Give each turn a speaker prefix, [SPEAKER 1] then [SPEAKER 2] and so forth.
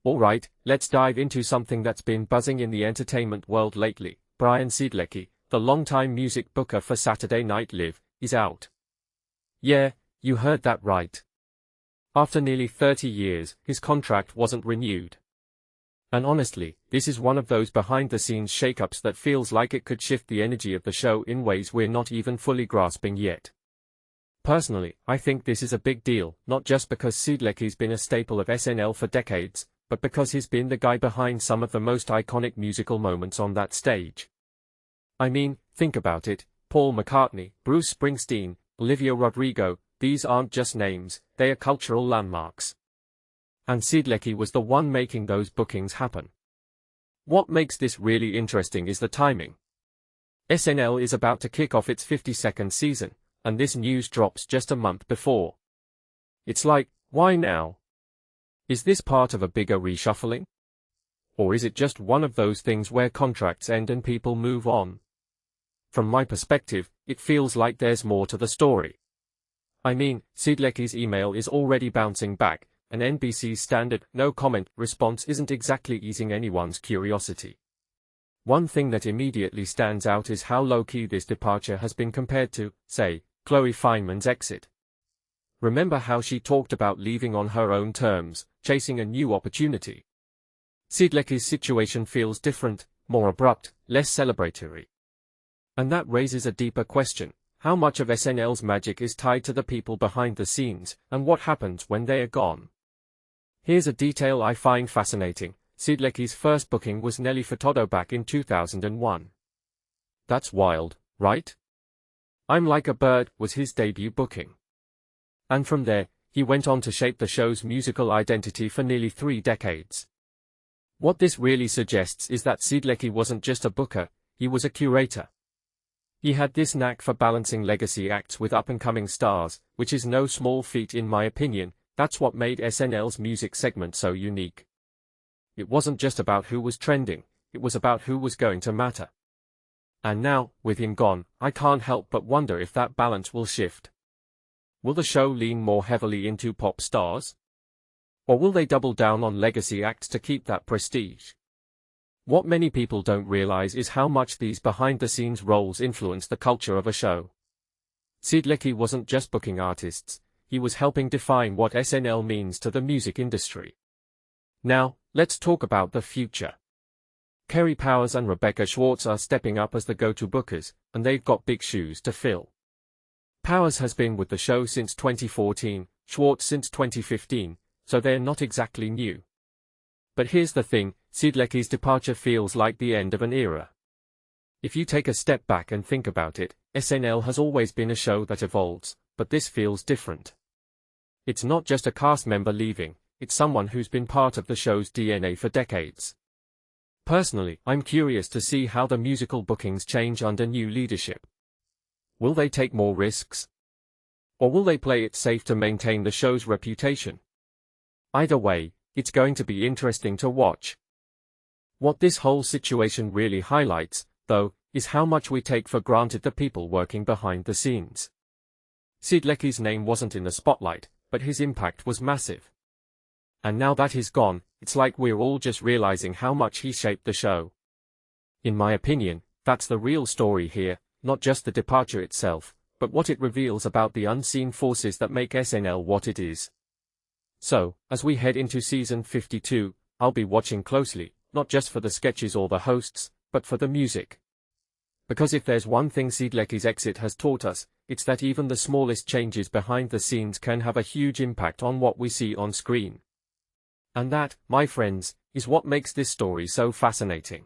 [SPEAKER 1] Alright, let's dive into something that's been buzzing in the entertainment world lately. Brian Siedlecki, the longtime music booker for Saturday Night Live, is out. Yeah, you heard that right. After nearly 30 years, his contract wasn't renewed. And honestly, this is one of those behind-the-scenes shakeups that feels like it could shift the energy of the show in ways we're not even fully grasping yet. Personally, I think this is a big deal, not just because Siedlecki's been a staple of SNL for decades, but because he's been the guy behind some of the most iconic musical moments on that stage. I mean, think about it, Paul McCartney, Bruce Springsteen, Olivia Rodrigo, these aren't just names, they are cultural landmarks. And Siedlecki was the one making those bookings happen. What makes this really interesting is the timing. SNL is about to kick off its 52nd season, and this news drops just a month before. It's like, why now? Is this part of a bigger reshuffling? Or is it just one of those things where contracts end and people move on? From my perspective, it feels like there's more to the story. I mean, Siedlecki's email is already bouncing back, and NBC's standard no comment response isn't exactly easing anyone's curiosity. One thing that immediately stands out is how low-key this departure has been compared to, say, Chloe Fineman's exit. Remember how she talked about leaving on her own terms, chasing a new opportunity? Siedlecki's situation feels different, more abrupt, less celebratory. And that raises a deeper question: how much of SNL's magic is tied to the people behind the scenes, and what happens when they are gone? Here's a detail I find fascinating. Siedlecki's first booking was Nelly Furtado back in 2001. That's wild, right? I'm Like a Bird was his debut booking. And from there, he went on to shape the show's musical identity for nearly 3 decades. What this really suggests is that Siedlecki wasn't just a booker, he was a curator. He had this knack for balancing legacy acts with up-and-coming stars, which is no small feat in my opinion. That's what made SNL's music segment so unique. It wasn't just about who was trending, it was about who was going to matter. And now, with him gone, I can't help but wonder if that balance will shift. Will the show lean more heavily into pop stars? Or will they double down on legacy acts to keep that prestige? What many people don't realize is how much these behind-the-scenes roles influence the culture of a show. Siedlecki wasn't just booking artists, he was helping define what SNL means to the music industry. Now, let's talk about the future. Keri and Rebecca Schwartz are stepping up as the go-to bookers, and they've got big shoes to fill. Powers has been with the show since 2014, Schwartz since 2015, so they're not exactly new. But here's the thing, Siedlecki's departure feels like the end of an era. If you take a step back and think about it, SNL has always been a show that evolves, but this feels different. It's not just a cast member leaving, it's someone who's been part of the show's DNA for decades. Personally, I'm curious to see how the musical bookings change under new leadership. Will they take more risks? Or will they play it safe to maintain the show's reputation? Either way, it's going to be interesting to watch. What this whole situation really highlights, though, is how much we take for granted the people working behind the scenes. Siedlecki's name wasn't in the spotlight, but his impact was massive. And now that he's gone, it's like we're all just realizing how much he shaped the show. In my opinion, that's the real story here, not just the departure itself, but what it reveals about the unseen forces that make SNL what it is. So, as we head into season 52, I'll be watching closely, not just for the sketches or the hosts, but for the music. Because if there's one thing Siedlecki's exit has taught us, it's that even the smallest changes behind the scenes can have a huge impact on what we see on screen. And that, my friends, is what makes this story so fascinating.